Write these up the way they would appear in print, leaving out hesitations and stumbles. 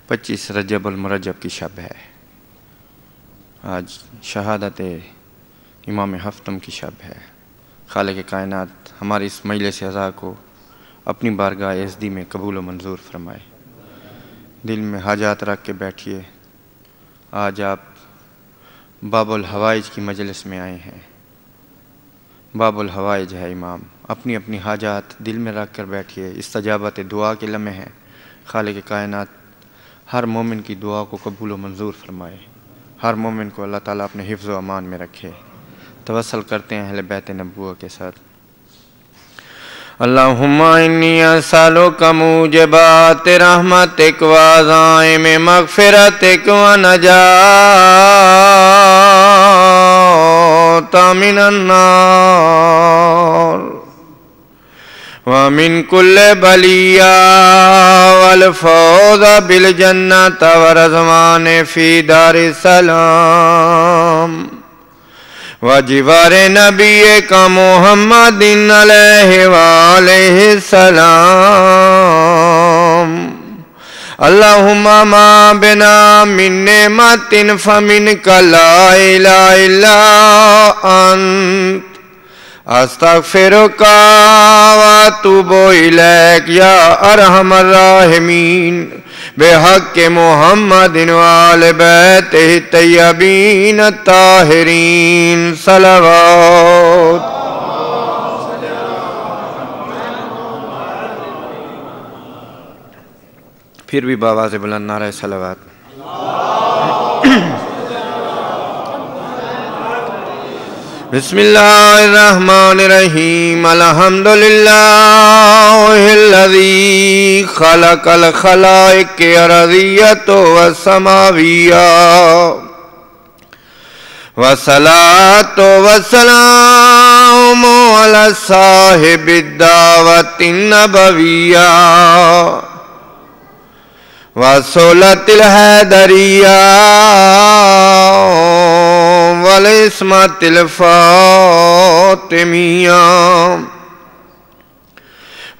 پچیس رجب المرجب کی شب ہے۔ آج شہادت امام ہفتم کی شب ہے۔ خالق کائنات ہماری اس مجلس عزا کو اپنی بارگاہ عزدی میں قبول و منظور فرمائے۔ دل میں حاجات رکھ کے بیٹھیے۔ آج آپ باب الحوائج کی مجلس میں آئے ہیں۔ باب الحوائج ہے امام، اپنی اپنی حاجات دل میں رکھ کر بیٹھیے۔ استجابت دعا کے لمحے ہیں۔ خالق کائنات ہر مومن کی دعا کو قبول و منظور فرمائے، ہر مومن کو اللہ تعالیٰ اپنے حفظ و امان میں رکھے۔ توسل کرتے ہیں اہل بیت نبوہ کے ساتھ۔ اللہم انی اسألک موجبات رحمتک و عزائم مغفرتک و نجات من النار ومن کل بلیہ والفوز بالجنت ورضوان فی دار السلام وجوار نبی کا محمد علیہ وآلہ السلام۔ اللہم ما بنا من نعمت فمنک لا الہ الا انت استغفرک واتوب الیک یا ارحم الراحمین بحق محمد وآل بیتہ الطیبین الطاہرین صلوات۔ پھر بھی بآواز بلند نعرہ صلوات۔ بسم اللہ الرحمن الرحیم الحمدللہ الذی خلق الخلائق ارضیۃ والسماویہ والصلاۃ والسلام علی صاحب الدعوۃ النبویہ وصولت الحیدریہ والعصمت الفاطمیہ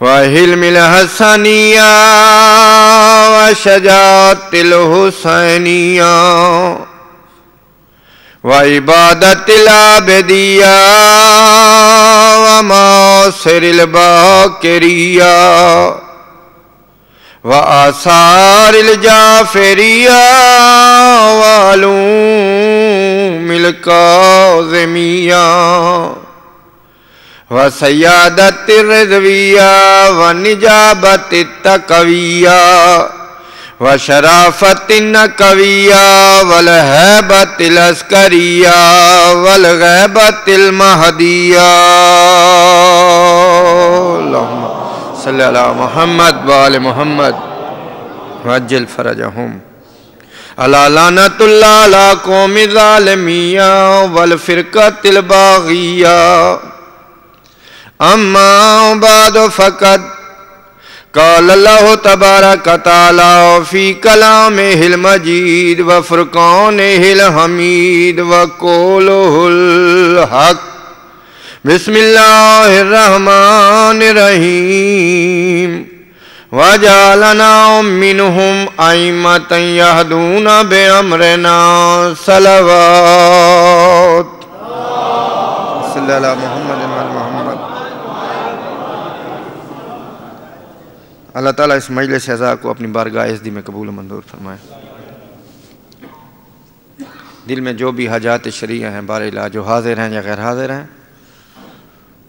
وحلم الحسنیہ وشجاعت الحسینیہ وعبادت العابدیہ ومعاصر الباقریہ وآثار الجعفریہ وعلوم الکاظمیہ وسیادت الرضویہ ونجابت التقویہ وشرافت النقویہ والہیبت العسکریہ والغیبت المہدیہ۔ اللہم صلی علی محمد وآل محمد وعجل فرجہم۔ الا لعنت اللہ علی قوم الظالمیہ والفرقۃ الباغیہ۔ اما بعد فقد قال اللہ تبارک تعالی فی کلامہ المجید وفرقانہ الحمید وقولہ الحق۔ بسم اللہ الرحمن الرحیم وجعلنا منہم ائمۃ یہدون بامرنا صلوات۔ صلی اللہ محمد وعلی محمد۔ اللہ تعالیٰ اس مجلس عزا کو اپنی بارگاہ عزدی میں قبول و منظور فرمائے۔ دل میں جو بھی حاجات شرعیہ ہیں بار الہ، جو حاضر ہیں یا غیر حاضر ہیں،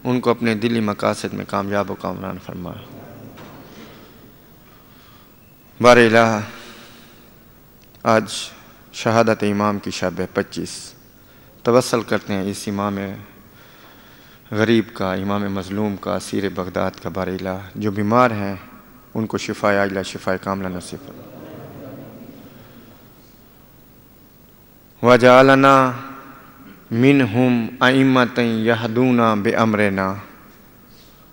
ان کو اپنے دلی مقاصد میں کامیاب و کامران فرمائے۔ بار الہ آج شہادت امام کی شب ہے 25۔ توسل کرتے ہیں اس امام غریب کا، امام مظلوم کا، اسیر بغداد کا بار الہ جو بیمار ہیں ان کو شفائے عاجلہ شفائے کاملہ نصیب فرمائے۔ وجعلنا منہم ائمۃ یہدون بامرنا۔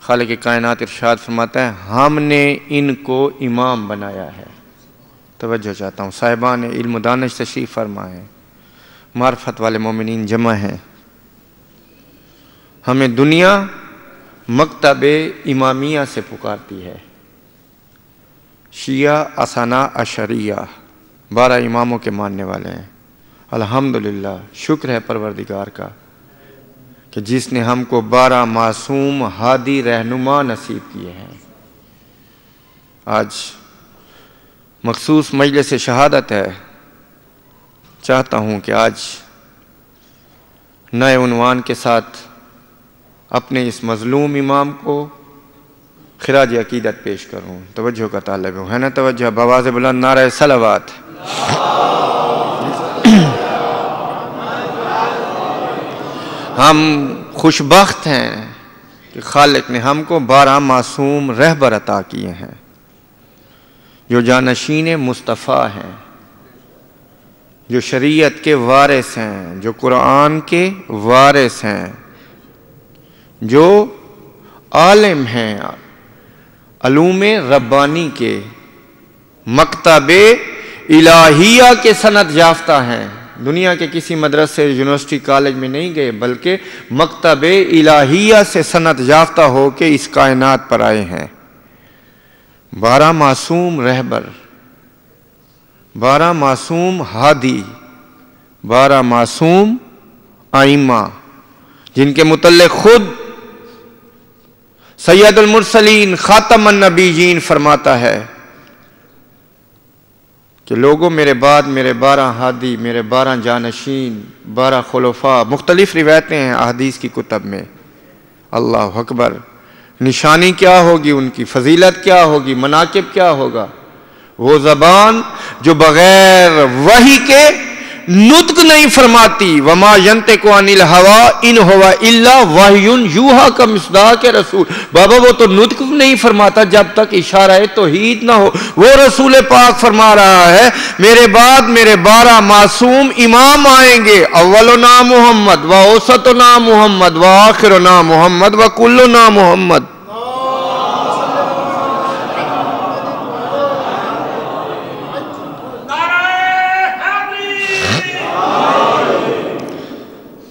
خالق کائنات ارشاد فرماتا ہے ہم نے ان کو امام بنایا ہے۔ توجہ چاہتا ہوں، صاحبان علم و دانش تشریف فرما ہے، معرفت والے مومنین جمع ہیں۔ ہمیں دنیا مکتب امامیہ سے پکارتی ہے. شیعہ اثنا عشریہ 12 اماموں کے ماننے والے ہیں. الحمدللہ، شکر ہے پروردگار کا کہ جس نے ہم کو 12 معصوم ہادی رہنما نصیب کیے ہیں. آج مخصوص مجلس شہادت ہے. چاہتا ہوں کہ آج نئے عنوان کے ساتھ اپنے اس مظلوم امام کو خراج عقیدت پیش کروں. توجہ کا طالب ہوں، ہے نا توجہ؟ بآواز بلند نعرہ صلوات. ہم خوش بخت ہیں کہ خالق نے ہم کو 12 معصوم رہبر عطا کیے ہیں جو جانشین مصطفیٰ ہیں، جو شریعت کے وارث ہیں، جو قرآن کے وارث ہیں، جو عالم ہیں، علوم ربانی کے، مکتب الہیہ کے سند یافتہ ہیں. دنیا کے کسی مدرسے یونیورسٹی کالج میں نہیں گئے بلکہ مکتب الہیہ سے سند یافتہ ہو کے اس کائنات پر آئے ہیں. 12 معصوم رہبر، 12 معصوم ہادی، 12 معصوم ائمہ، جن کے متعلق خود سید المرسلین خاتم النبیین فرماتا ہے کہ لوگوں میرے بعد میرے 12 ہادی، میرے 12 جانشین، 12 خلفاء. مختلف روایتیں ہیں احادیث کی کتب میں. اللہ اکبر. نشانی کیا ہوگی ان کی؟ فضیلت کیا ہوگی؟ مناقب کیا ہوگا؟ وہ زبان جو بغیر وحی کے نطق نہیں فرماتی. وما ينطق عن الهوى ان هو الا وحی یوحى کا مصداق رسول. بابا وہ تو نطق نہیں فرماتا جب تک اشارہ توحید نہ ہو. وہ رسول پاک فرما رہا ہے میرے بعد میرے 12 معصوم امام آئیں گے. اولنا محمد و اوسطنا محمد و آخرنا محمد و کلنا محمد.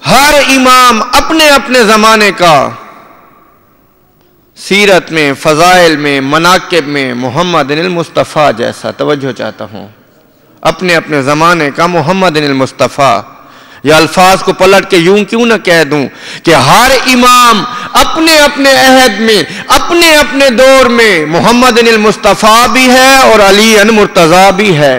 ہر امام اپنے اپنے زمانے کا سیرت میں، فضائل میں، مناقب میں محمد المصطفیٰ جیسا. توجہ چاہتا ہوں، اپنے اپنے زمانے کا محمد المصطفیٰ. یہ الفاظ کو پلٹ کے یوں کیوں نہ کہہ دوں کہ ہر امام اپنے اپنے عہد میں، اپنے اپنے دور میں محمد المصطفیٰ بھی ہے اور علی مرتضیٰ بھی ہے.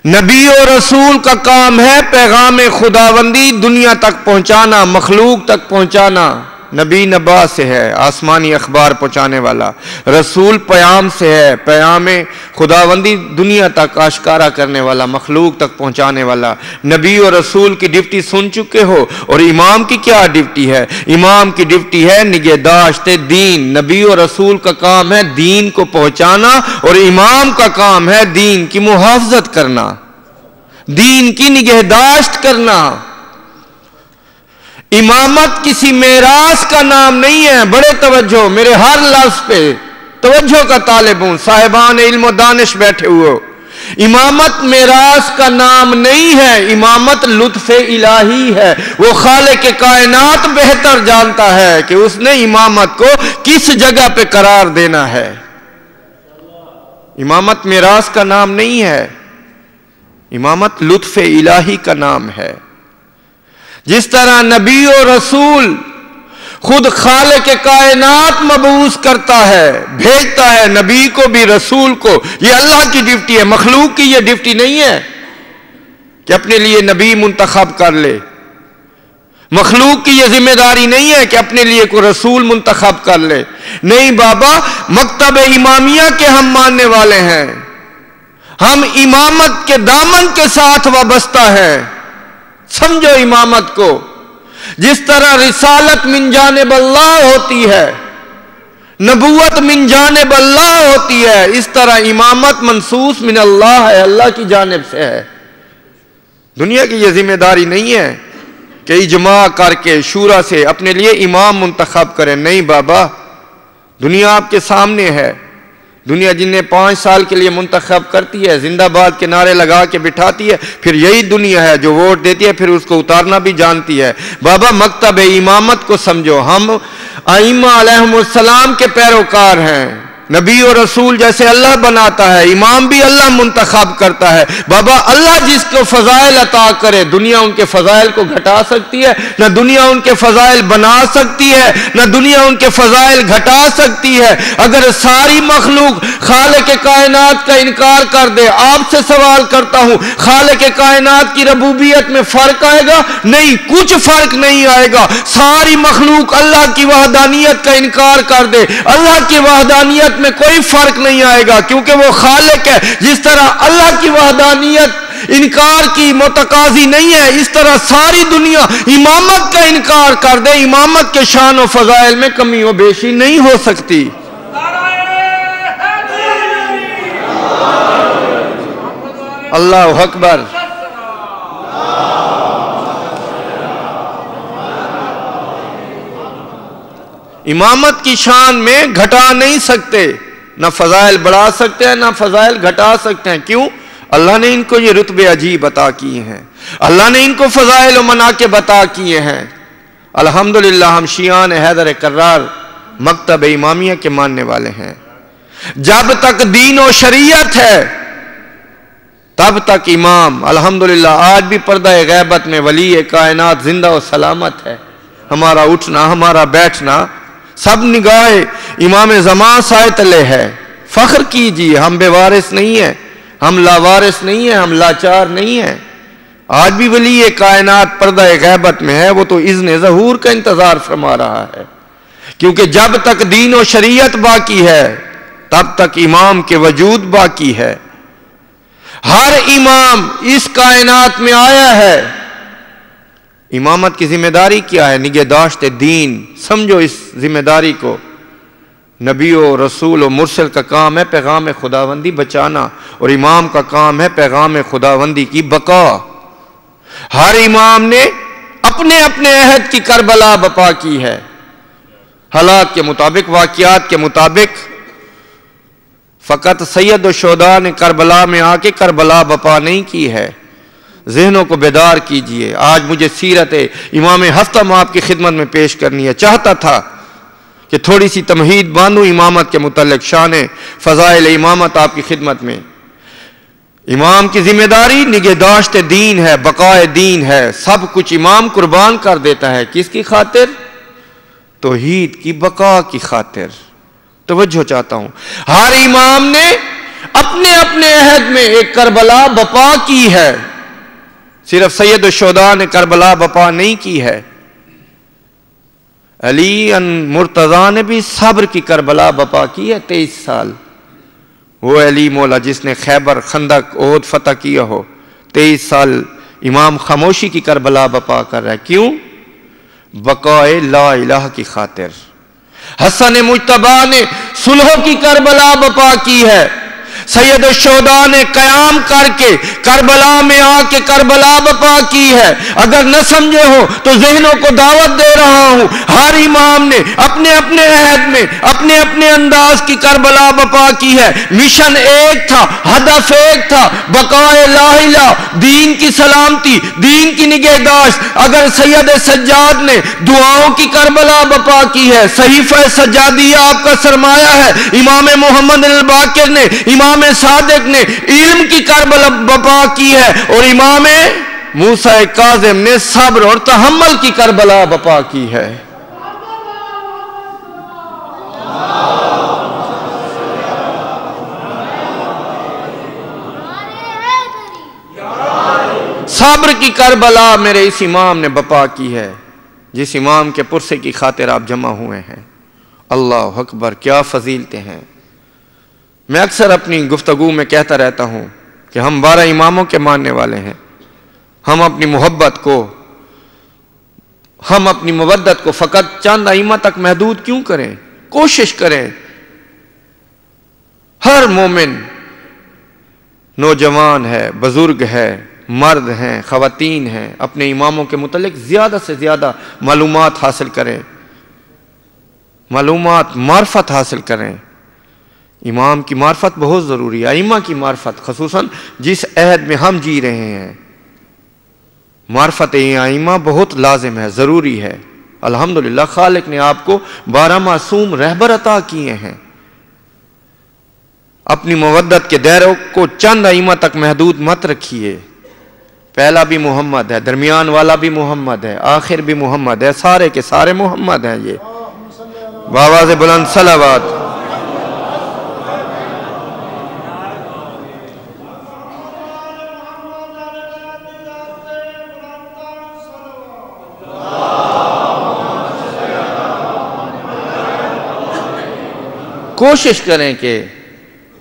نبی و رسول کا کام ہے پیغام خداوندی دنیا تک پہنچانا، مخلوق تک پہنچانا. نبی نبا سے ہے، آسمانی اخبار پہنچانے والا. رسول پیام سے ہے، پیام خداوندی دنیا تک آشکارا کرنے والا، مخلوق تک پہنچانے والا. نبی و رسول کی ڈیوٹی سن چکے ہو. اور امام کی کیا ڈیوٹی ہے؟ امام کی ڈیوٹی ہے نگہداشت دین. نبی و رسول کا کام ہے دین کو پہنچانا اور امام کا کام ہے دین کی محافظت کرنا، دین کی نگہداشت کرنا. امامت کسی میراث کا نام نہیں ہے. بڑے توجہ، میرے ہر لفظ پہ توجہ کا طالب ہوں، صاحبان علم و دانش بیٹھے ہوئے. امامت میراث کا نام نہیں ہے، امامت لطف الہی ہے. وہ خالق کائنات بہتر جانتا ہے کہ اس نے امامت کو کس جگہ پہ قرار دینا ہے. امامت میراث کا نام نہیں ہے، امامت لطف الہی کا نام ہے. جس طرح نبی و رسول خود خالق کائنات مبعوث کرتا ہے، بھیجتا ہے نبی کو بھی رسول کو. یہ اللہ کی ڈیوٹی ہے، مخلوق کی یہ ڈیوٹی نہیں ہے کہ اپنے لیے نبی منتخب کر لے. مخلوق کی یہ ذمہ داری نہیں ہے کہ اپنے لیے کوئی رسول منتخب کر لے. نہیں بابا، مکتب امامیہ کے ہم ماننے والے ہیں. ہم امامت کے دامن کے ساتھ وابستہ ہیں. سمجھو امامت کو، جس طرح رسالت من جانب اللہ ہوتی ہے، نبوت من جانب اللہ ہوتی ہے، اس طرح امامت منصوص من اللہ ہے، اللہ کی جانب سے ہے. دنیا کی یہ ذمہ داری نہیں ہے کہ اجماع کر کے شورا سے اپنے لیے امام منتخب کریں. نہیں بابا، دنیا آپ کے سامنے ہے. دنیا جنہیں 5 سال کے لیے منتخب کرتی ہے، زندہ باد کے نعرے لگا کے بٹھاتی ہے، پھر یہی دنیا ہے جو ووٹ دیتی ہے، پھر اس کو اتارنا بھی جانتی ہے۔ بابا مکتب امامت کو سمجھو، ہم ائمہ علیہم السلام کے پیروکار ہیں۔ نبی اور رسول جیسے اللہ بناتا ہے، امام بھی اللہ منتخب کرتا ہے۔ بابا اللہ جس کو فضائل عطا کرے، دنیا ان کے فضائل کو گھٹا سکتی ہے؟ نہ دنیا ان کے فضائل بنا سکتی ہے، نہ دنیا ان کے فضائل گھٹا سکتی ہے۔ اگر ساری مخلوق خالق کائنات کا انکار کر دے، آپ سے سوال کرتا ہوں، خالق کائنات کی ربوبیت میں فرق آئے گا؟ نہیں، کچھ فرق نہیں آئے گا۔ ساری مخلوق اللہ کی وحدانیت کا انکار کر دے، اللہ کی وحدانیت میں کوئی فرق نہیں آئے گا، کیونکہ وہ خالق ہے۔ جس طرح اللہ کی وحدانیت انکار کی متقاضی نہیں ہے، اس طرح ساری دنیا امامت کا انکار کر دے، امامت کے شان و فضائل میں کمی و بیشی نہیں ہو سکتی۔ اللہ اکبر۔ امامت کی شان میں گھٹا نہیں سکتے، نہ فضائل بڑھا سکتے ہیں نہ فضائل گھٹا سکتے ہیں۔ کیوں؟ اللہ نے ان کو یہ رتبے عجیب عطا کیے ہیں، اللہ نے ان کو فضائل و مناقب عطا کیے ہیں۔ الحمدللہ ہم شیعان حیدر کرار مکتب امامیہ کے ماننے والے ہیں۔ جب تک دین و شریعت ہے تب تک امام الحمدللہ آج بھی پردہ غیبت میں ولی کائنات زندہ و سلامت ہے۔ ہمارا اٹھنا، ہمارا بیٹھنا، سب نگاہ امام زمان سائے تلے ہے۔ فخر کیجئے، ہم بے وارث نہیں ہیں، ہم لاوارث نہیں ہیں، ہم لاچار نہیں ہیں۔ آج بھی ولی کائنات پردہ غیبت میں ہے، وہ تو اذن ظہور کا انتظار فرما رہا ہے، کیونکہ جب تک دین و شریعت باقی ہے تب تک امام کے وجود باقی ہے۔ ہر امام اس کائنات میں آیا ہے۔ امامت کی ذمہ داری کیا ہے؟ نگہداشت دین۔ سمجھو اس ذمہ داری کو۔ نبی و رسول و مرسل کا کام ہے پیغام خداوندی بچانا، اور امام کا کام ہے پیغام خداوندی کی بقا۔ ہر امام نے اپنے اپنے عہد کی کربلا بپا کی ہے، حالات کے مطابق، واقعات کے مطابق۔ فقط سید الشہداء نے کربلا میں آ کے کربلا بپا نہیں کی ہے۔ ذہنوں کو بیدار کیجئے۔ آج مجھے سیرت امام ہفتم آپ کی خدمت میں پیش کرنی ہے۔ چاہتا تھا کہ تھوڑی سی تمہید باندھوں امامت کے متعلق، شان فضائل امامت آپ کی خدمت میں۔ امام کی ذمہ داری نگہداشت دین ہے، بقائے دین ہے۔ سب کچھ امام قربان کر دیتا ہے، کس کی خاطر؟ توحید کی بقا کی خاطر۔ توجہ چاہتا ہوں، ہر امام نے اپنے اپنے عہد میں ایک کربلا بپا کی ہے۔ صرف سید الشہداء نے کربلا بپا نہیں کی ہے، علی مرتضیٰ نے بھی صبر کی کربلا بپا کی ہے 23 سال۔ وہ علی مولا جس نے خیبر، خندق، احد فتح کیا ہو، 23 سال امام خاموشی کی کربلا بپا کر رہا ہے۔ کیوں؟ بقائے لا الہ کی خاطر۔ حسن مجتبیٰ نے صلح کی کربلا بپا کی ہے۔ سید الشہداء نے قیام کر کے کربلا میں آ کے کربلا بپا کی ہے۔ اگر نہ سمجھے ہو تو ذہنوں کو دعوت دے رہا ہوں، ہر امام نے اپنے اپنے عہد میں اپنے اپنے انداز کی کربلا بپا کی ہے۔ مشن ایک تھا، ہدف ایک تھا، بقائے لا الہ، دین کی سلامتی، دین کی نگہداشت۔ اگر سید سجاد نے دعاؤں کی کربلا بپا کی ہے، صحیفہ سجادیہ آپ کا سرمایہ ہے۔ امام محمد الباقر نے، امام صادق نے علم کی کربلا بپا کی ہے، اور امام موسیٰ کاظم نے صبر اور تحمل کی کربلا بپا کی ہے۔ صبر کی کربلا میرے اس امام نے بپا کی ہے، جس امام کے پرسے کی خاطر آپ جمع ہوئے ہیں۔ اللہ اکبر، کیا فضیلتیں ہیں۔ میں اکثر اپنی گفتگو میں کہتا رہتا ہوں کہ ہم 12 اماموں کے ماننے والے ہیں۔ ہم اپنی محبت کو، ہم اپنی مودت کو فقط چند ائمہ تک محدود کیوں کریں؟ کوشش کریں ہر مومن، نوجوان ہے، بزرگ ہے، مرد ہیں، خواتین ہیں، اپنے اماموں کے متعلق زیادہ سے زیادہ معلومات حاصل کریں، معلومات، معرفت حاصل کریں۔ امام کی معرفت بہت ضروری ہے، ائمہ کی معرفت، خصوصاً جس عہد میں ہم جی رہے ہیں معرفت ائمہ بہت لازم ہے، ضروری ہے۔ الحمدللہ خالق نے آپ کو 12 معصوم رہبر عطا کیے ہیں۔ اپنی مودت کے دائروں کو چند ائمہ تک محدود مت رکھیے۔ پہلا بھی محمد ہے، درمیان والا بھی محمد ہے، آخر بھی محمد ہے، سارے کے سارے محمد ہیں۔ یہ بآواز بلند صلوات۔ کوشش کریں کہ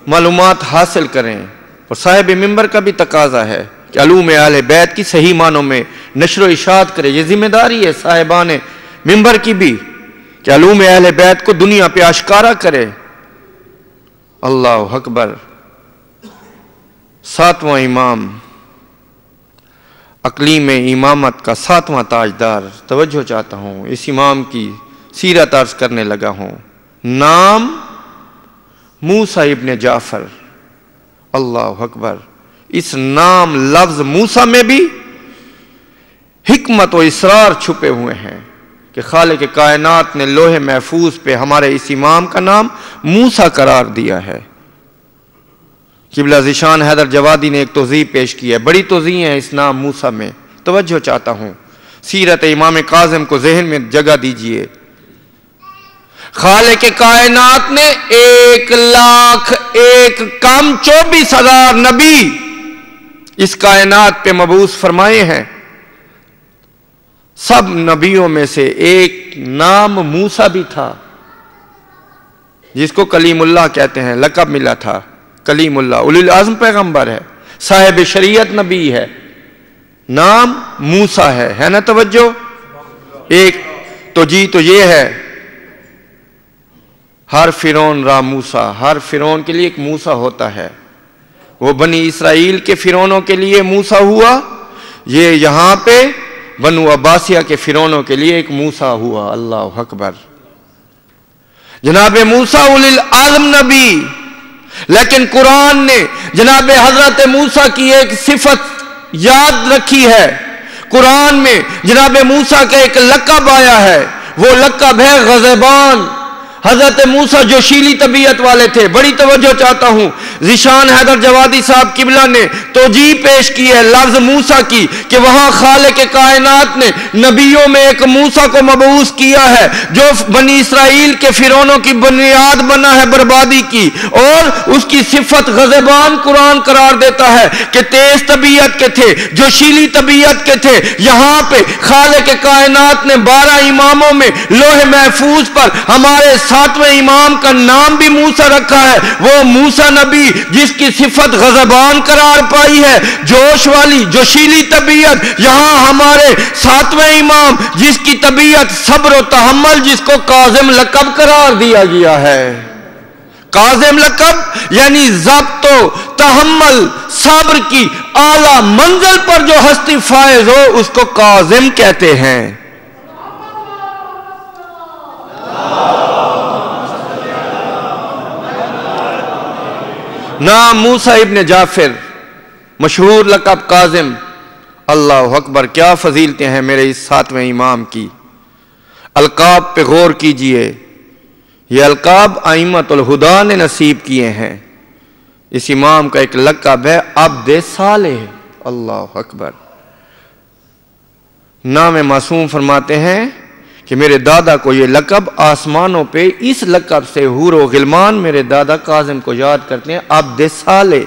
معلومات حاصل کریں، اور صاحب منبر کا بھی تقاضا ہے کہ علوم اہل بیت کی صحیح معنوں میں نشر و اشاعت کرے۔ یہ ذمہ داری ہے صاحبان منبر کی بھی کہ علوم اہل بیت کو دنیا پہ آشکارا کرے۔ اللہ اکبر۔ 7واں امام، اقلیم امامت کا 7واں تاجدار، توجہ چاہتا ہوں، اس امام کی سیرت عرض کرنے لگا ہوں۔ نام موسیٰ ابن جعفر۔ اللہ اکبر۔ اس نام لفظ موسیٰ میں بھی حکمت و اسرار چھپے ہوئے ہیں کہ خالق کائنات نے لوح محفوظ پہ ہمارے اس امام کا نام موسیٰ قرار دیا ہے۔ قبلہ ذیشان حیدر جوادی نے ایک توضیح پیش کی ہے، بڑی توضیح ہے اس نام موسیٰ میں، توجہ چاہتا ہوں۔ سیرت امام کاظم کو ذہن میں جگہ دیجئے۔ خالق کائنات نے 1,01,24,000 نبی اس کائنات پہ مبعوث فرمائے ہیں۔ سب نبیوں میں سے ایک نام موسیٰ بھی تھا، جس کو کلیم اللہ کہتے ہیں، لقب ملا تھا کلیم اللہ، اولی العزم پیغمبر ہے، صاحب شریعت نبی ہے، نام موسیٰ ہے نا؟ توجہ۔ ایک تو یہ ہے، ہر فرعون را موسیٰ، ہر فرعون کے لیے ایک موسیٰ ہوتا ہے۔ وہ بنی اسرائیل کے فرعونوں کے لیے موسیٰ ہوا، یہ یہاں پہ بنو عباسیہ کے فرعونوں کے لیے ایک موسیٰ ہوا۔ اللہ اکبر۔ جناب موسیٰ اولی العزم نبی، لیکن قرآن نے جناب حضرت موسیٰ کی ایک صفت یاد رکھی ہے۔ قرآن میں جناب موسیٰ کا ایک لقب آیا ہے، وہ لقب ہے غضبان۔ حضرت موسیٰ جو شیلی طبیعت والے تھے، بڑی توجہ چاہتا ہوں، ذیشان حیدر جوادی صاحب قبلہ نے توجیہ پیش کی ہے لفظ موسیٰ کی کہ وہاں خالق کائنات نے نبیوں میں ایک موسیٰ کو مبعوث کیا ہے جو بنی اسرائیل کے فرعونوں کی بنیاد بنا ہے بربادی کی، اور اس کی صفت غضبان قرآن قرار دیتا ہے کہ تیز طبیعت کے تھے، جو شیلی طبیعت کے تھے۔ یہاں پہ خالق کائنات نے 12 اماموں میں لوح محفوظ پر ہمارے 7ویں امام کا نام بھی موسیٰ رکھا ہے، وہ موسیٰ نبی جس کی صفت غضبان قرار پائی ہے، جوش والی، جوشیلی طبیعت۔ یہاں ہمارے 7ویں امام جس کی طبیعت صبر و تحمل، جس کو کاظم لقب قرار دیا گیا ہے۔ کاظم لقب یعنی ضبط و تحمل، صبر کی اعلیٰ منزل پر جو ہستی فائز ہو اس کو کاظم کہتے ہیں۔ نام موسیٰ ابن جعفر، مشہور لقب کاظم۔ اللہ اکبر، کیا فضیلتیں ہیں میرے اس 7ویں امام کی۔ القاب پہ غور کیجئے، یہ القاب ائمۃ الہدیٰ نے نصیب کیے ہیں۔ اس امام کا ایک لقب ہے عبد صالح۔ اللہ اکبر۔ نام معصوم فرماتے ہیں کہ میرے دادا کو یہ لقب آسمانوں پہ اس لقب سے حور و غلمان میرے دادا کاظم کو یاد کرتے ہیں، عبد صالح۔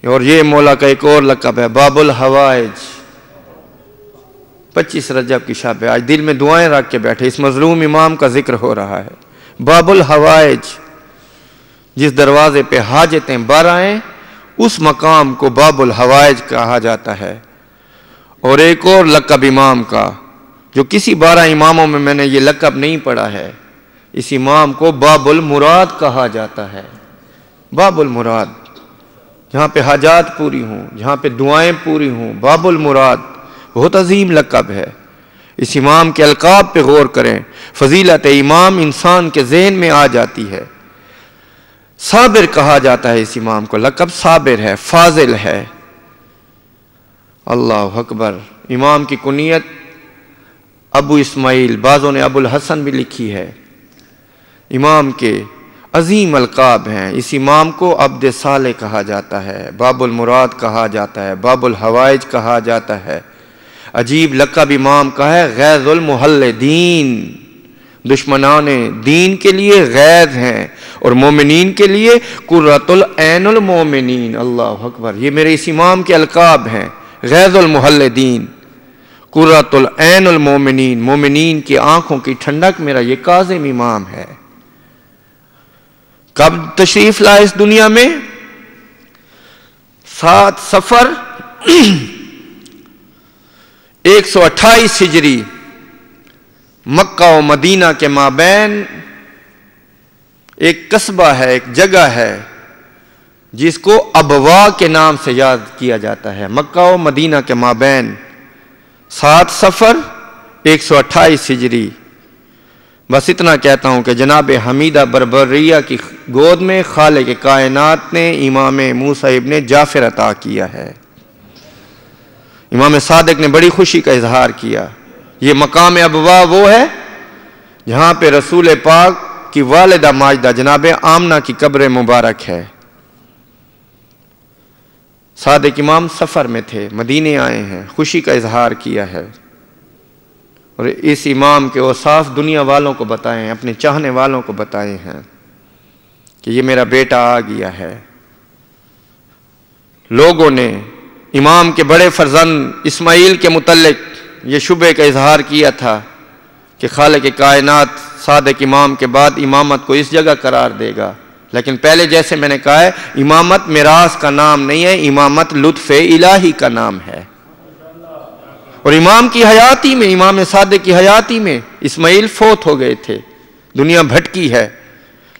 اور یہ مولا کا ایک اور لقب ہے باب الحوائج۔ 25 رجب کی شب ہے، آج دل میں دعائیں رکھ کے بیٹھے، اس مظلوم امام کا ذکر ہو رہا ہے۔ باب الحوائج، جس دروازے پہ حاجتیں بر آئیں اس مقام کو باب الحوائج کہا جاتا ہے۔ اور ایک اور لقب امام کا جو کسی 12 اماموں میں میں نے یہ لقب نہیں پڑھا ہے، اس امام کو باب المراد کہا جاتا ہے۔ باب المراد، جہاں پہ حاجات پوری ہوں، جہاں پہ دعائیں پوری ہوں، باب المراد بہت عظیم لقب ہے۔ اس امام کے القاب پہ غور کریں، فضیلت امام انسان کے ذہن میں آ جاتی ہے۔ صابر کہا جاتا ہے اس امام کو، لقب صابر ہے، فاضل ہے۔ اللہ اکبر۔ امام کی کنیت ابو اسماعیل، بعضوں نے ابو الحسن بھی لکھی ہے۔ امام کے عظیم القاب ہیں۔ اس امام کو عبد صالح کہا جاتا ہے، باب المراد کہا جاتا ہے، باب الحوائج کہا جاتا ہے۔ عجیب لقب امام کا ہے، غیظ المحلدین۔ دشمنان دین کے لیے غیظ ہیں اور مومنین کے لیے قرۃ العین المومنین۔ اللہ اکبر۔ یہ میرے اس امام کے القاب ہیں، غیظ المحلدین، قرۃ العین المومنین، مومنین کی آنکھوں کی ٹھنڈک۔ میرا یہ کاظم امام ہے۔ کب تشریف لائے اس دنیا میں؟ 7 صفر 128 ہجری، مکہ و مدینہ کے مابین ایک قصبہ ہے، ایک جگہ ہے جس کو ابوا کے نام سے یاد کیا جاتا ہے۔ مکہ و مدینہ کے مابین 7 صفر 128 ہجری۔ بس اتنا کہتا ہوں کہ جناب حمیدہ بربریہ کی گود میں خالق کائنات نے امام موسیٰ ابن جعفر عطا کیا ہے۔ امام صادق نے بڑی خوشی کا اظہار کیا۔ یہ مقام ابوا وہ ہے جہاں پہ رسول پاک کی والدہ ماجدہ جناب آمنہ کی قبر مبارک ہے۔ صادق امام سفر میں تھے، مدینے آئے ہیں، خوشی کا اظہار کیا ہے، اور اس امام کے اوصاف دنیا والوں کو بتائے ہیں، اپنے چاہنے والوں کو بتائے ہیں کہ یہ میرا بیٹا آ گیا ہے۔ لوگوں نے امام کے بڑے فرزند اسماعیل کے متعلق یہ شبہ کا اظہار کیا تھا کہ خالق کائنات صادق امام کے بعد امامت کو اس جگہ قرار دے گا، لیکن پہلے جیسے میں نے کہا ہے، امامت میراث کا نام نہیں ہے، امامت لطف الہی کا نام ہے۔ اور امام کی حیاتی میں، امام صادق کی حیاتی میں اسماعیل فوت ہو گئے تھے، دنیا بھٹکی ہے،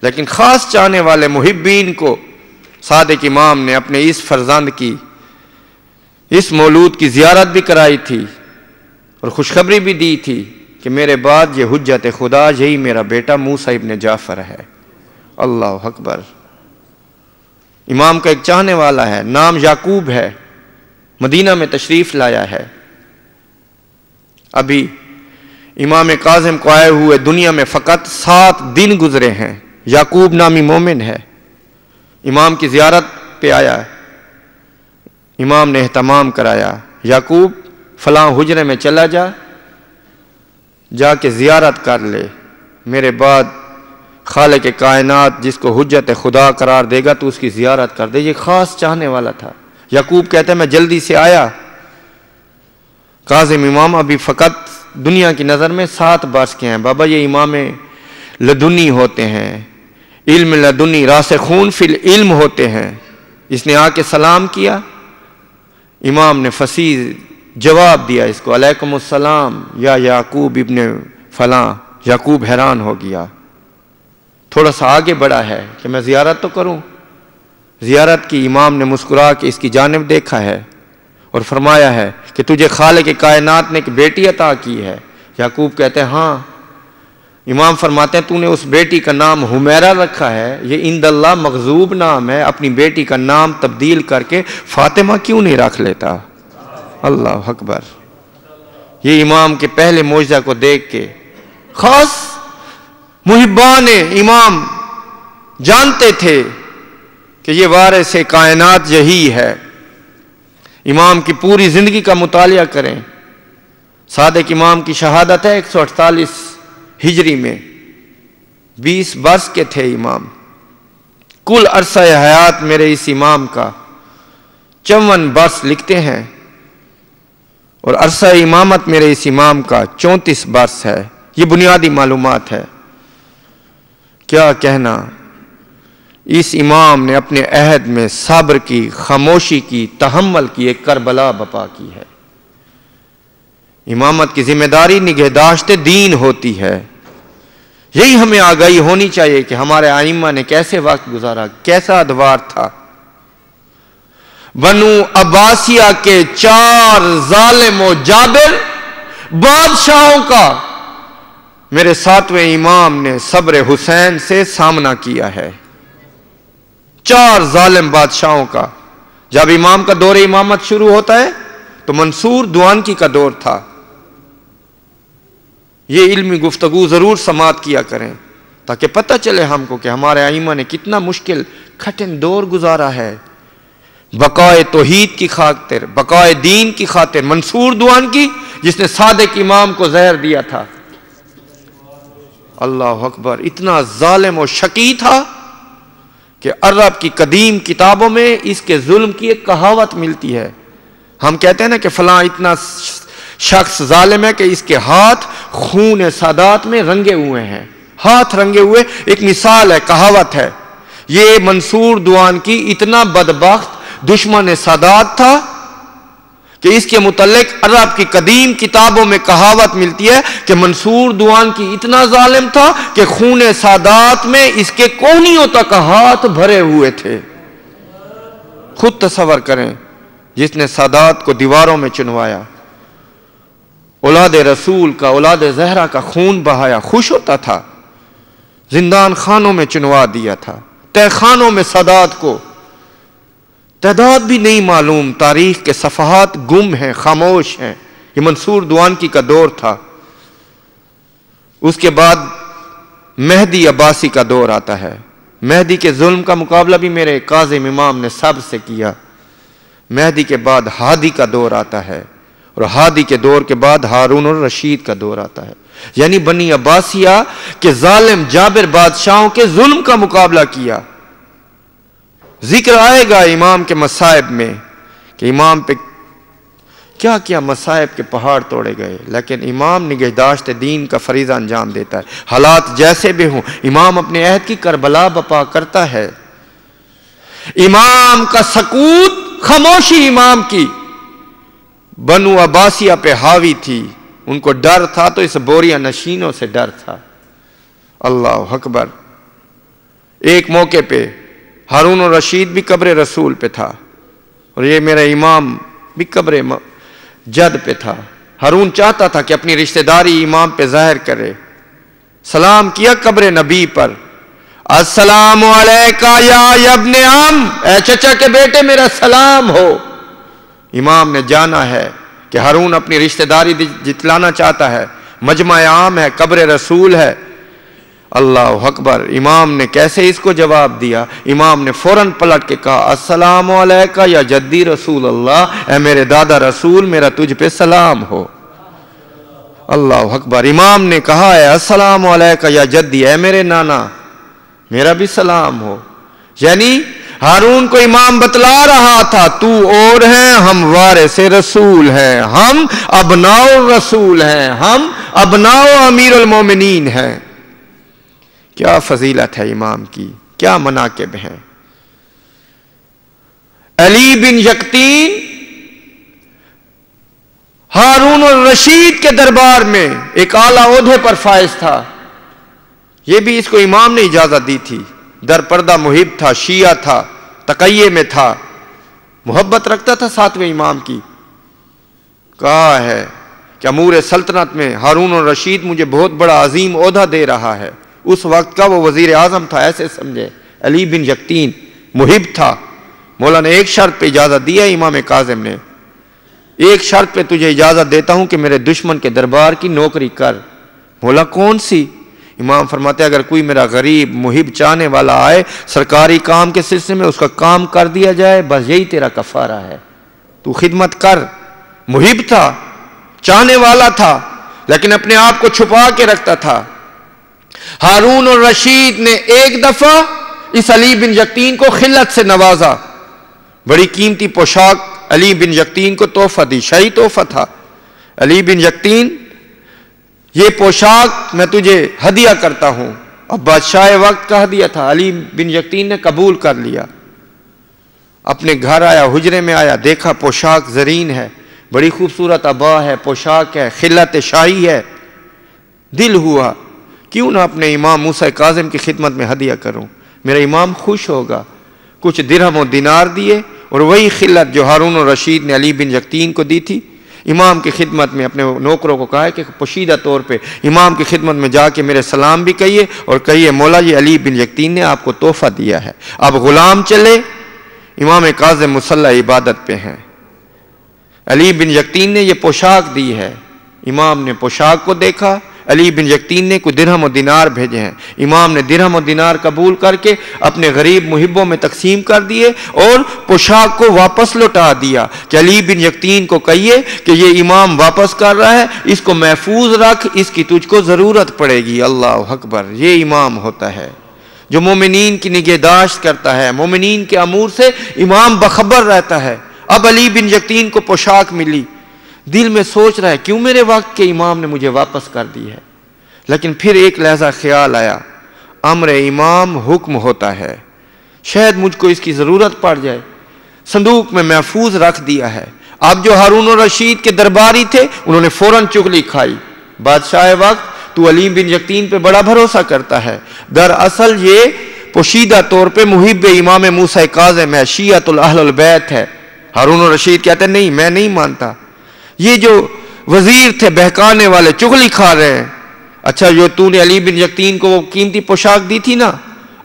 لیکن خاص چاہنے والے محبین کو صادق امام نے اپنے اس فرزند کی، اس مولود کی زیارت بھی کرائی تھی اور خوشخبری بھی دی تھی کہ میرے بعد یہ حجت خدا، یہی میرا بیٹا موسیٰ ابن جعفر ہے۔ اللہ اکبر۔ امام کا ایک چاہنے والا ہے، نام یعقوب ہے، مدینہ میں تشریف لایا ہے۔ ابھی امام کاظم کو آئے ہوئے دنیا میں فقط 7 دن گزرے ہیں۔ یعقوب نامی مومن ہے، امام کی زیارت پہ آیا، امام نے اہتمام کرایا، یعقوب فلاں حجرے میں چلا جا کے زیارت کر لے، میرے بعد خالق کائنات جس کو حجت خدا قرار دے گا تو اس کی زیارت کر دے۔ یہ خاص چاہنے والا تھا۔ یعقوب کہتے ہیں میں جلدی سے آیا۔ کاظم امام ابھی فقط دنیا کی نظر میں 7 برس کے ہیں۔ بابا یہ امام لدنی ہوتے ہیں، علم لدنی، راسخون فی العلم ہوتے ہیں۔ اس نے آ کے سلام کیا، امام نے فصیح جواب دیا اس کو، علیکم السلام یا یعقوب ابن فلاں۔ یعقوب حیران ہو گیا، تھوڑا سا آگے بڑھا ہے کہ میں زیارت تو کروں۔ زیارت کی، امام نے مسکرا کے اس کی جانب دیکھا ہے اور فرمایا ہے کہ تجھے خالق کائنات نے ایک بیٹی عطا کی ہے۔ یعقوب کہتے ہیں ہاں۔ امام فرماتے ہیں تو نے اس بیٹی کا نام حمیرہ رکھا ہے، یہ عند اللہ مغضوب نام ہے، اپنی بیٹی کا نام تبدیل کر کے فاطمہ کیوں نہیں رکھ لیتا؟ اللہ اکبر۔ یہ امام کے پہلے معجزہ کو دیکھ کے خاص محبان امام جانتے تھے کہ یہ وارث کائنات یہی ہے۔ امام کی پوری زندگی کا مطالعہ کریں۔ صادق امام کی شہادت ہے 148 ہجری میں، 20 برس کے تھے امام۔ کل عرصہ حیات میرے اس امام کا 54 برس لکھتے ہیں، اور عرصہ امامت میرے اس امام کا 34 برس ہے۔ یہ بنیادی معلومات ہے۔ کیا کہنا، اس امام نے اپنے عہد میں صبر کی، خاموشی کی، تحمل کی، ایک کربلا بپا کی ہے۔ امامت کی ذمہ داری نگہداشت دین ہوتی ہے۔ یہی ہمیں آگاہی ہونی چاہیے کہ ہمارے ائمہ نے کیسے وقت گزارا، کیسا ادوار تھا۔ بنو عباسیہ کے 4 ظالم و جابر بادشاہوں کا میرے 7ویں امام نے صبر حسین سے سامنا کیا ہے۔ 4 ظالم بادشاہوں کا. جب امام کا دور امامت شروع ہوتا ہے تو منصور دوانکی کا دور تھا. یہ علمی گفتگو ضرور سماعت کیا کریں تاکہ پتہ چلے ہم کو کہ ہمارے ائمہ نے کتنا مشکل کٹھن دور گزارا ہے. بقائے توحید کی خاطر، بقائے دین کی خاطر منصور دوانکی جس نے صادق امام کو زہر دیا تھا. اللہ اکبر. اتنا ظالم و شقی تھا کہ عرب کی قدیم کتابوں میں اس کے ظلم کی ایک کہاوت ملتی ہے. ہم کہتے ہیں نا کہ فلاں اتنا شخص ظالم ہے کہ اس کے ہاتھ خون سادات میں رنگے ہوئے ہیں. ہاتھ رنگے ہوئے ایک مثال ہے، کہاوت ہے. یہ منصور دوانکی اتنا بدبخت دشمن سادات تھا کہ اس کے متعلق عرب کی قدیم کتابوں میں کہاوت ملتی ہے کہ منصور دوانکی اتنا ظالم تھا کہ خون سادات میں اس کے کوہنیوں تک ہاتھ بھرے ہوئے تھے. خود تصور کریں، جس نے سادات کو دیواروں میں چنوایا، اولاد رسول کا، اولاد زہرا کا خون بہایا، خوش ہوتا تھا. زندان خانوں میں چنوا دیا تھا، تہ خانوں میں سادات کو تعداد بھی نہیں معلوم، تاریخ کے صفحات گم ہیں، خاموش ہیں. یہ منصور دوانکی کا دور تھا. اس کے بعد مہدی عباسی کا دور آتا ہے. مہدی کے ظلم کا مقابلہ بھی میرے کاظم امام نے سب سے کیا. مہدی کے بعد ہادی کا دور آتا ہے، اور ہادی کے دور کے بعد ہارون الرشید کا دور آتا ہے. یعنی بنی عباسیہ کے ظالم جابر بادشاہوں کے ظلم کا مقابلہ کیا. ذکر آئے گا امام کے مصائب میں کہ امام پہ کیا کیا مصائب کے پہاڑ توڑے گئے، لیکن امام نگہداشت دین کا فریضہ انجام دیتا ہے. حالات جیسے بھی ہوں امام اپنے عہد کی کربلا بپا کرتا ہے. امام کا سکوت، خاموشی امام کی بنو عباسیہ پہ حاوی تھی. ان کو ڈر تھا تو اس بوریا نشینوں سے ڈر تھا. اللہ اکبر. ایک موقع پہ ہارون الرشید بھی قبر رسول پہ تھا، اور یہ میرا امام بھی قبر جد پہ تھا. ہارون چاہتا تھا کہ اپنی رشتہ داری امام پہ ظاہر کرے. سلام کیا قبر نبی پر، السلام علیکہ یا ابن عم، اے چچا کے بیٹے میرا سلام ہو. امام نے جانا ہے کہ ہارون اپنی رشتہ داری جتلانا چاہتا ہے. مجمع عام ہے، قبر رسول ہے. اللہ اکبر. امام نے کیسے اس کو جواب دیا؟ امام نے فوراً پلٹ کے کہا السلام علیکہ یا جدی رسول اللہ، اے میرے دادا رسول میرا تجھ پہ سلام ہو. اللہ اکبر. امام نے کہا ہے السلام علیکہ یا جدی، اے میرے نانا میرا بھی سلام ہو. یعنی ہارون کو امام بتلا رہا تھا تو اور ہیں، ہم وارث رسول ہیں، ہم ابناء رسول ہیں، ہم ابناء امیر المومنین ہیں. کیا فضیلت ہے امام کی، کیا مناقب ہیں. علی بن یقطین ہارون الرشید کے دربار میں ایک اعلیٰ عہدے پر فائز تھا. یہ بھی اس کو امام نے اجازت دی تھی. در پردہ محب تھا، شیعہ تھا، تقیے میں تھا، محبت رکھتا تھا ساتویں امام کی. کہا ہے کہ امور سلطنت میں ہارون الرشید مجھے بہت بڑا عظیم عہدہ دے رہا ہے. اس وقت کا وہ وزیر اعظم تھا، ایسے سمجھے. علی بن یقطین محب تھا. مولا نے ایک شرط پہ اجازت دی ہے امام کاظم نے، ایک شرط پہ تجھے اجازت دیتا ہوں کہ میرے دشمن کے دربار کی نوکری کر. مولا کون سی؟ امام فرماتے اگر کوئی میرا غریب محب چاہنے والا آئے سرکاری کام کے سلسلے میں، اس کا کام کر دیا جائے، بس یہی تیرا کفارہ ہے. تو خدمت کر. محب تھا، چاہنے والا تھا، لیکن اپنے آپ کو چھپا کے رکھتا تھا. ہارون الرشید نے ایک دفعہ اس علی بن یقطین کو خلت سے نوازا. بڑی قیمتی پوشاک علی بن یقطین کو تحفہ دی، شاہی تحفہ تھا. علی بن یقطین یہ پوشاک میں تجھے ہدیہ کرتا ہوں. اب بادشاہ وقت کا ہدیہ تھا. علی بن یقطین نے قبول کر لیا. اپنے گھر آیا، حجرے میں آیا، دیکھا پوشاک زرین ہے، بڑی خوبصورت عبا ہے، پوشاک ہے، خلت شاہی ہے. دل ہوا کیوں نہ اپنے امام موسیٰ کاظم کی خدمت میں ہدیہ کروں، میرا امام خوش ہوگا. کچھ درہم و دینار دیے، اور وہی خلت جو ہارون الرشید نے علی بن یقطین کو دی تھی. امام کی خدمت میں اپنے نوکروں کو کہا ہے کہ پوشیدہ طور پہ امام کی خدمت میں جا کے میرے سلام بھی کہیے اور کہیے مولا جی علی بن یقطین نے آپ کو تحفہ دیا ہے، اب غلام چلے۔ امام کاظم مصلی عبادت پہ ہیں، علی بن یقطین نے یہ پوشاک دی ہے، امام نے پوشاک کو دیکھا، علی بن یقطین نے کوئی درہم و دینار بھیجے ہیں، امام نے درہم و دینار قبول کر کے اپنے غریب محبوں میں تقسیم کر دیے اور پوشاک کو واپس لوٹا دیا کہ علی بن یقطین کو کہیے کہ یہ امام واپس کر رہا ہے، اس کو محفوظ رکھ، اس کی تجھ کو ضرورت پڑے گی۔ اللہ اکبر، یہ امام ہوتا ہے جو مومنین کی نگہداشت کرتا ہے، مومنین کے امور سے امام بخبر رہتا ہے۔ اب علی بن یقطین کو پوشاک ملی، دل میں سوچ رہا ہے کیوں میرے وقت کے امام نے مجھے واپس کر دی ہے، لیکن پھر ایک لحظہ خیال آیا امر امام حکم ہوتا ہے، شاید مجھ کو اس کی ضرورت پڑ جائے، صندوق میں محفوظ رکھ دیا ہے۔ اب جو ہارون الرشید کے درباری تھے انہوں نے فوراً چغلی کھائی، بادشاہ وقت تو علی بن یقطین پہ بڑا بھروسہ کرتا ہے، دراصل یہ پوشیدہ طور پہ محب امام موسیٰ کاظم ہے، شیعۃ اہل البیت ہے۔ ہارون الرشید کہتے ہیں نہیں، میں نہیں مانتا، یہ جو وزیر تھے بہکانے والے چغلی کھا رہے ہیں۔ اچھا جو تو نے علی بن یقطین کو وہ قیمتی پوشاک دی تھی نا،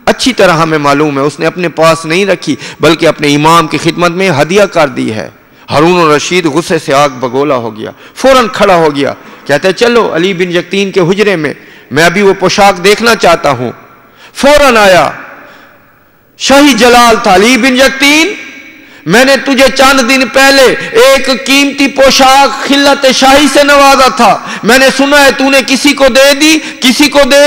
اچھی طرح ہمیں معلوم ہے اس نے اپنے پاس نہیں رکھی بلکہ اپنے امام کی خدمت میں ہدیہ کر دی ہے۔ ہارون الرشید غصے سے آگ بگولا ہو گیا، فوراً کھڑا ہو گیا، کہتے ہیں چلو علی بن یقطین کے حجرے میں ابھی وہ پوشاک دیکھنا چاہتا ہوں۔ فوراً آیا، شاہی جلال تھا، علی بن یقطین میں نے تجھے چند دن پہلے ایک قیمتی پوشاک خلت شاہی سے نوازا تھا، میں نے سنا ہے تو نے کسی کو دے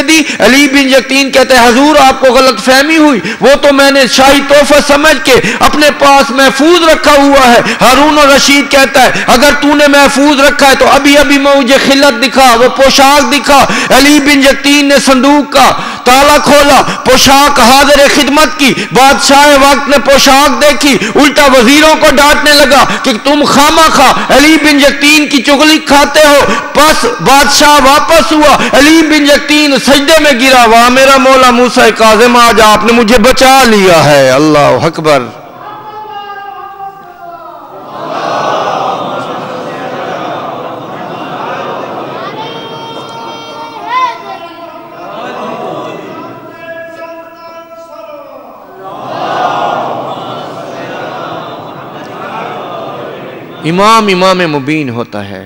دی۔ علی بن یقطین کہتے ہیں حضور آپ کو غلط فہمی ہوئی، وہ تو میں نے شاہی تحفہ سمجھ کے اپنے پاس محفوظ رکھا ہوا ہے۔ ہارون الرشید کہتا ہے اگر تو نے محفوظ رکھا ہے تو ابھی مجھے خلت دکھا، وہ پوشاک دکھا۔ علی بن یقطین نے صندوق کا تالا کھولا، پوشاک حاضر خدمت کی، بادشاہ وقت نے پوشاک دیکھی، الٹا وزیروں کو ڈانٹنے لگا کہ تم خامخواہ علی بن یقطین کی چغلی کھاتے ہو۔ پس بادشاہ واپس ہوا، علی بن یقطین سجدے میں گرا، واہ میرا مولا موسیٰ کاظم آج آپ نے مجھے بچا لیا ہے۔ اللہ اکبر۔ امام مبین ہوتا ہے،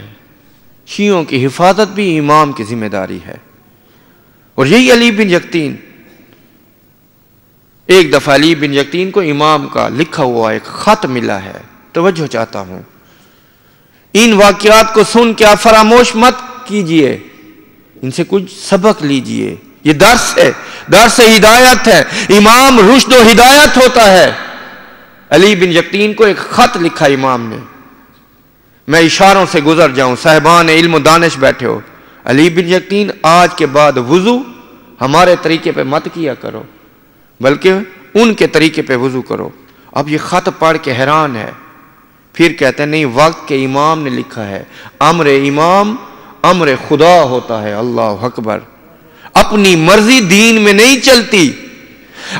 شیعوں کی حفاظت بھی امام کی ذمہ داری ہے، اور یہی علی بن یقطین، ایک دفعہ علی بن یقطین کو امام کا لکھا ہوا ایک خط ملا ہے، توجہ چاہتا ہوں، ان واقعات کو سن کے آپ فراموش مت کیجئے، ان سے کچھ سبق لیجئے، یہ درس ہے، درس ہدایت ہے، امام رشد و ہدایت ہوتا ہے۔ علی بن یقطین کو ایک خط لکھا امام نے، میں اشاروں سے گزر جاؤں، صاحبان علم و دانش بیٹھے ہو، علی بن یقطین آج کے بعد وضو ہمارے طریقے پہ مت کیا کرو بلکہ ان کے طریقے پہ وضو کرو۔ اب یہ خط پڑھ کے حیران ہے، پھر کہتے ہیں نہیں وقت کے امام نے لکھا ہے، امر امام امر خدا ہوتا ہے۔ اللہ اکبر۔ اپنی مرضی دین میں نہیں چلتی،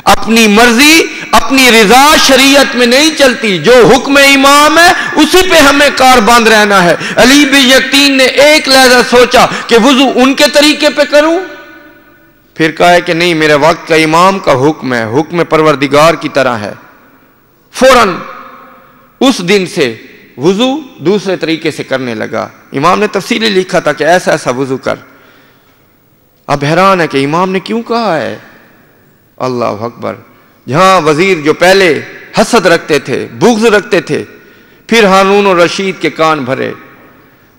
اپنی مرضی اپنی رضا شریعت میں نہیں چلتی، جو حکم امام ہے اسی پہ ہمیں کاربند رہنا ہے۔ علی بن یقطین نے ایک لحظہ سوچا کہ وضو ان کے طریقے پہ کروں، پھر کہا ہے کہ نہیں میرے وقت کا امام کا حکم ہے، حکم پروردگار کی طرح ہے۔ فوراً اس دن سے وضو دوسرے طریقے سے کرنے لگا۔ امام نے تفصیلی لکھا تھا کہ ایسا ایسا وضو کر۔ اب حیران ہے کہ امام نے کیوں کہا ہے۔ اللہ اکبر۔ جہاں وزیر جو پہلے حسد رکھتے تھے، بغض رکھتے تھے، پھر ہارون الرشید کے کان بھرے۔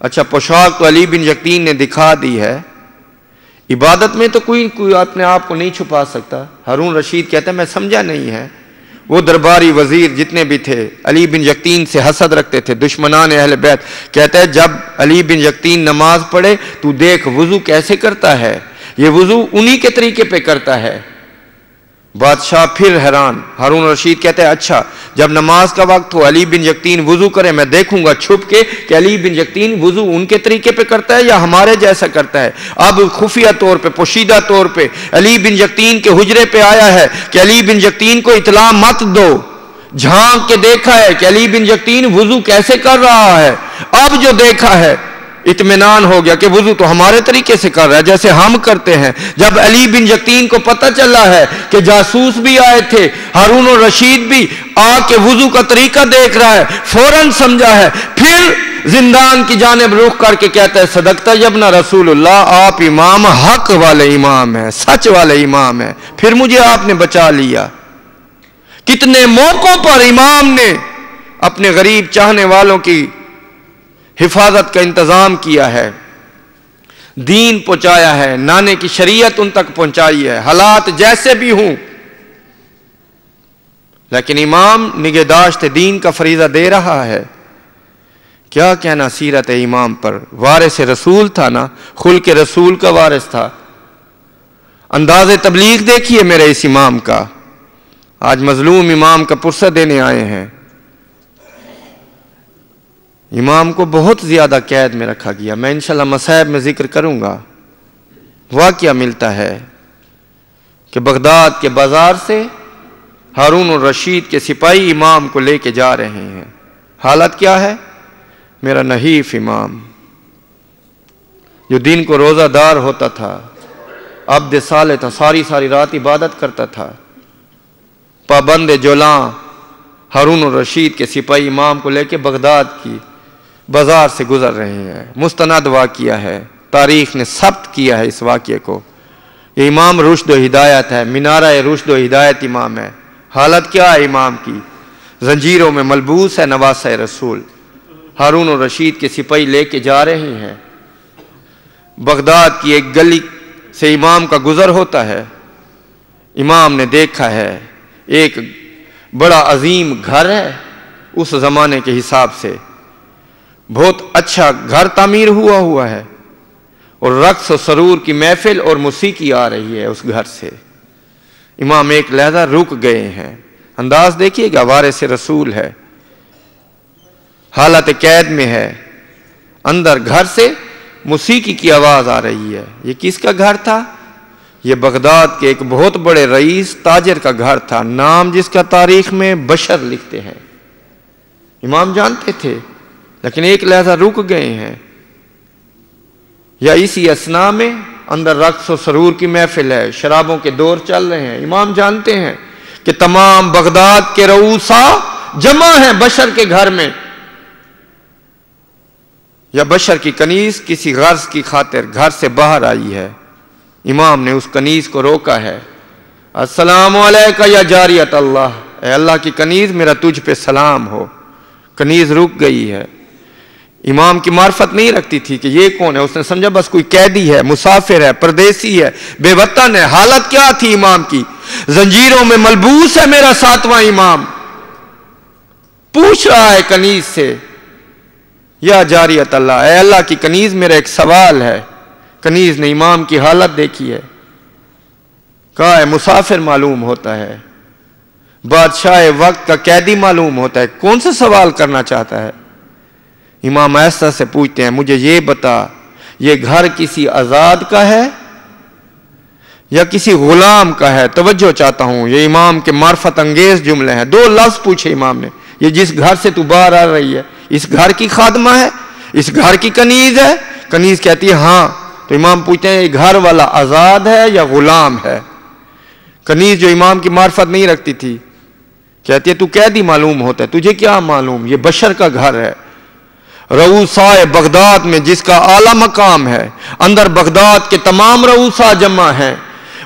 اچھا پوشاک تو علی بن یقطین نے دکھا دی ہے، عبادت میں تو کوئی اپنے آپ کو نہیں چھپا سکتا۔ ہارون رشید کہتا ہے میں سمجھا نہیں ہے، وہ درباری وزیر جتنے بھی تھے علی بن یقطین سے حسد رکھتے تھے، دشمنان اہل بیت، کہتا ہے جب علی بن یقطین نماز پڑھے تو دیکھ وضو کیسے کرتا ہے، یہ وضو انہی کے طریقے پہ کرتا ہے۔ بادشاہ پھر حیران، ہارون رشید کہتے ہیں اچھا جب نماز کا وقت ہو علی بن یقطین وضو کرے، میں دیکھوں گا چھپ کے کہ علی بن یقطین وضو ان کے طریقے پہ کرتا ہے یا ہمارے جیسا کرتا ہے۔ اب خفیہ طور پہ، پوشیدہ طور پہ علی بن یقطین کے حجرے پہ آیا ہے کہ علی بن یقطین کو اطلاع مت دو، جھانک کے دیکھا ہے کہ علی بن یقطین وضو کیسے کر رہا ہے، اب جو دیکھا ہے اطمینان ہو گیا کہ وضو تو ہمارے طریقے سے کر رہا ہے جیسے ہم کرتے ہیں۔ جب علی بن یقطین کو پتہ چلا ہے کہ جاسوس بھی آئے تھے، ہارون الرشید بھی آ کے وضو کا طریقہ دیکھ رہا ہے، فوراً سمجھا ہے، پھر زندان کی جانب رخ کر کے کہتا ہے صدقت یبنا رسول اللہ، آپ امام حق والے امام ہیں، سچ والے امام ہیں، پھر مجھے آپ نے بچا لیا۔ کتنے موقعوں پر امام نے اپنے غریب چاہنے والوں کی حفاظت کا انتظام کیا ہے، دین پہنچایا ہے، نانے کی شریعت ان تک پہنچائی ہے، حالات جیسے بھی ہوں، لیکن امام نگہداشت دین کا فریضہ دے رہا ہے۔ کیا کہنا سیرت امام پر، وارث رسول تھا نا، خلق رسول کا وارث تھا۔ انداز تبلیغ دیکھیے میرے اس امام کا، آج مظلوم امام کا پرسہ دینے آئے ہیں۔ امام کو بہت زیادہ قید میں رکھا گیا، میں انشاءاللہ مصائب میں ذکر کروں گا۔ واقعہ ملتا ہے کہ بغداد کے بازار سے ہارون الرشید کے سپاہی امام کو لے کے جا رہے ہیں۔ حالت کیا ہے؟ میرا نحیف امام جو دن کو روزہ دار ہوتا تھا، عبد صالح تھا، ساری رات عبادت کرتا تھا، پابند جولاں ہارون الرشید کے سپاہی امام کو لے کے بغداد کی بازار سے گزر رہے ہیں۔ مستند واقعہ ہے، تاریخ نے ثبت کیا ہے اس واقعے کو۔ یہ امام رشد و ہدایت ہے، مینارہ رشد و ہدایت امام ہے۔ حالت کیا ہے امام کی؟ زنجیروں میں ملبوس ہے، نواسہ رسول۔ ہارون الرشید کے سپاہی لے کے جا رہے ہیں، بغداد کی ایک گلی سے امام کا گزر ہوتا ہے۔ امام نے دیکھا ہے ایک بڑا عظیم گھر ہے، اس زمانے کے حساب سے بہت اچھا گھر تعمیر ہوا ہے، اور رقص و سرور کی محفل اور موسیقی آ رہی ہے اس گھر سے۔ امام ایک لحظہ رک گئے ہیں، انداز دیکھیے گا، وارث رسول ہے، حالت قید میں ہے، اندر گھر سے موسیقی کی آواز آ رہی ہے۔ یہ کس کا گھر تھا؟ یہ بغداد کے ایک بہت بڑے رئیس تاجر کا گھر تھا، نام جس کا تاریخ میں بشر لکھتے ہیں۔ امام جانتے تھے، لیکن ایک لحظہ رک گئے ہیں۔ یا اسی اثناء میں اندر رقص و سرور کی محفل ہے، شرابوں کے دور چل رہے ہیں۔ امام جانتے ہیں کہ تمام بغداد کے رؤسا جمع ہیں بشر کے گھر میں، یا بشر کی کنیز کسی غرض کی خاطر گھر سے باہر آئی ہے۔ امام نے اس کنیز کو روکا ہے، السلام علیکہ یا جاریت اللہ، اے اللہ کی کنیز میرا تجھ پہ سلام ہو۔ کنیز رک گئی ہے۔ امام کی معرفت نہیں رکھتی تھی کہ یہ کون ہے، اس نے سمجھا بس کوئی قیدی ہے، مسافر ہے، پردیسی ہے، بے وطن ہے۔ حالت کیا تھی امام کی؟ زنجیروں میں ملبوس ہے میرا ساتواں امام، پوچھ رہا ہے کنیز سے، یا جاریت اللہ، اے اللہ کی کنیز میرا ایک سوال ہے۔ کنیز نے امام کی حالت دیکھی ہے، کہا ہے مسافر معلوم ہوتا ہے، بادشاہ وقت کا قیدی معلوم ہوتا ہے، کون سا سوال کرنا چاہتا ہے؟ امام ایسا سے پوچھتے ہیں، مجھے یہ بتا، یہ گھر کسی آزاد کا ہے یا کسی غلام کا ہے؟ توجہ چاہتا ہوں، یہ امام کے معرفت انگیز جملے ہیں۔ دو لفظ پوچھے امام نے، یہ جس گھر سے تو باہر آ رہی ہے، اس گھر کی خادمہ ہے، اس گھر کی کنیز ہے؟ کنیز کہتی ہے ہاں۔ تو امام پوچھتے ہیں یہ گھر والا آزاد ہے یا غلام ہے؟ کنیز جو امام کی معرفت نہیں رکھتی تھی کہتی ہے تو قیدی معلوم ہوتا ہے، تجھے کیا معلوم، یہ بشر کا گھر ہے، رؤسائے بغداد میں جس کا اعلیٰ مقام ہے، اندر بغداد کے تمام رؤسا جمع ہیں،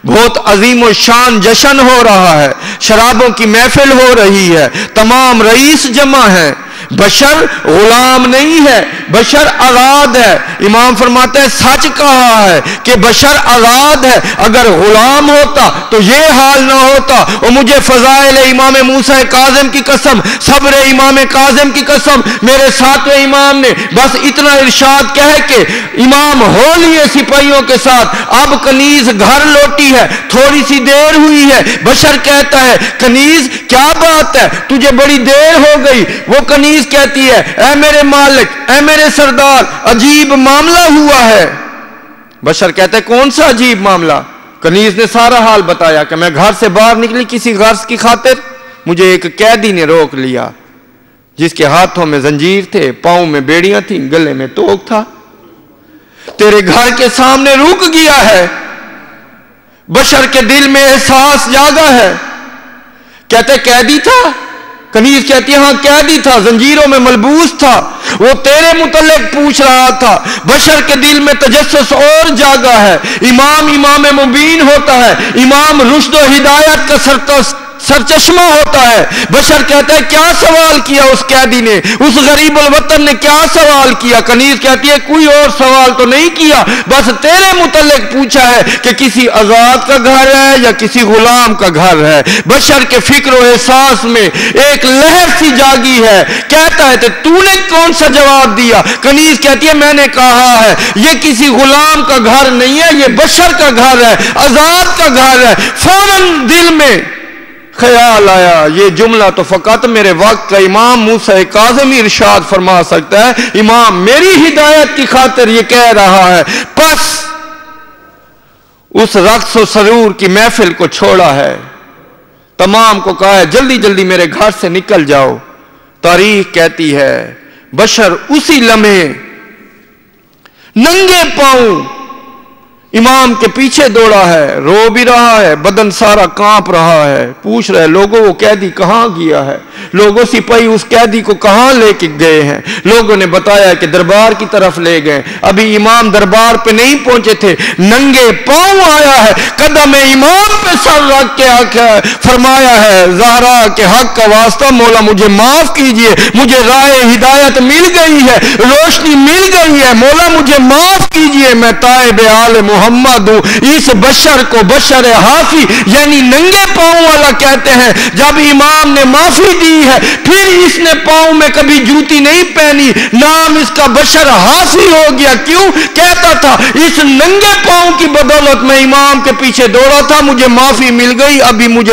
بہت عظیم و شان جشن ہو رہا ہے، شرابوں کی محفل ہو رہی ہے، تمام رئیس جمع ہیں، بشر غلام نہیں ہے، بشر آزاد ہے۔ امام فرماتے ہیں سچ کہا ہے کہ بشر آزاد ہے، اگر غلام ہوتا تو یہ حال نہ ہوتا۔ اور مجھے فضائل امام موسیٰ کاظم کی قسم، صبر امام کاظم کی قسم، میرے ساتویں امام نے بس اتنا ارشاد کہہ کے امام ہو لیے سپاہیوں کے ساتھ، اب کنیز گھر لوٹی ہے، تھوڑی سی دیر ہوئی ہے، بشر کہتا ہے کنیز کیا بات ہے، تجھے بڑی دیر ہو گئی؟ وہ کنیز کہتی ہے اے میرے مالک، اے میرے سردار، عجیب معاملہ ہوا ہے۔ بشر کہتا ہے کون سا عجیب معاملہ؟ کنیز نے سارا حال بتایا کہ میں گھر سے باہر نکلی کسی غرض کی خاطر، مجھے ایک قیدی نے روک لیا جس کے ہاتھوں میں زنجیر تھے، پاؤں میں بیڑیاں تھیں، گلے میں توق تھا، تیرے گھر کے سامنے رک گیا ہے۔ بشر کے دل میں احساس جاگا ہے۔ کہتے قیدی تھا؟ کنیز کہتی ہے ہاں قیدی تھا، زنجیروں میں ملبوس تھا، وہ تیرے متعلق پوچھ رہا تھا۔ بشر کے دل میں تجسس اور جاگا ہے۔ امام مبین ہوتا ہے، امام رشد و ہدایت کا سرچشمہ ہوتا ہے۔ بشر کہتا ہے کیا سوال کیا اس قیدی نے، اس غریب الوطن نے کیا سوال کیا؟ کنیز کہتی ہے کوئی اور سوال تو نہیں کیا، بس تیرے متعلق پوچھا ہے کہ کسی آزاد کا گھر ہے یا کسی غلام کا گھر ہے۔ بشر کے فکر و احساس میں ایک لہر سی جاگی ہے۔ کہتا ہے تو نے کون سا جواب دیا؟ کنیز کہتی ہے میں نے کہا ہے یہ کسی غلام کا گھر نہیں ہے، یہ بشر کا گھر ہے، آزاد کا گھر ہے۔ فوراً دل میں خیال آیا یہ جملہ تو فقط میرے وقت کا امام موسیٰ کاظمی ارشاد فرما سکتا ہے، امام میری ہدایت کی خاطر یہ کہہ رہا ہے۔ پس اس رقص و سرور کی محفل کو چھوڑا ہے، تمام کو کہا ہے جلدی جلدی میرے گھر سے نکل جاؤ۔ تاریخ کہتی ہے بشر اسی لمحے ننگے پاؤں امام کے پیچھے دوڑا ہے، رو بھی رہا ہے، بدن سارا کانپ رہا ہے، پوچھ رہے لوگوں وہ قیدی کہاں گیا ہے؟ لوگوں سپاہی اس قیدی کو کہاں لے کے گئے ہیں؟ لوگوں نے بتایا کہ دربار کی طرف لے گئے۔ ابھی امام دربار پہ نہیں پہنچے تھے، ننگے پاؤں آیا ہے، قدم امام پہ سر رکھ کے فرمایا ہے زہرا کے حق کا واسطہ مولا مجھے معاف کیجئے، مجھے راہ ہدایت مل گئی ہے، روشنی مل گئی ہے، مولا مجھے معاف کیجئے، میں تائب آل محمد ہوں۔ اس بشر کو بشر حافی یعنی ننگے پاؤں والا کہتے ہیں۔ جب امام نے معافی دی ہے پھر اس نے پاؤں میں کبھی جوتی نہیں پہنی، نام اس کا بشر حافی ہو گیا۔ کیوں؟ کہتا تھا اس ننگے پاؤں کی بدولت میں امام کے پیچھے دوڑا تھا، مجھے معافی مل گئی، ابھی مجھے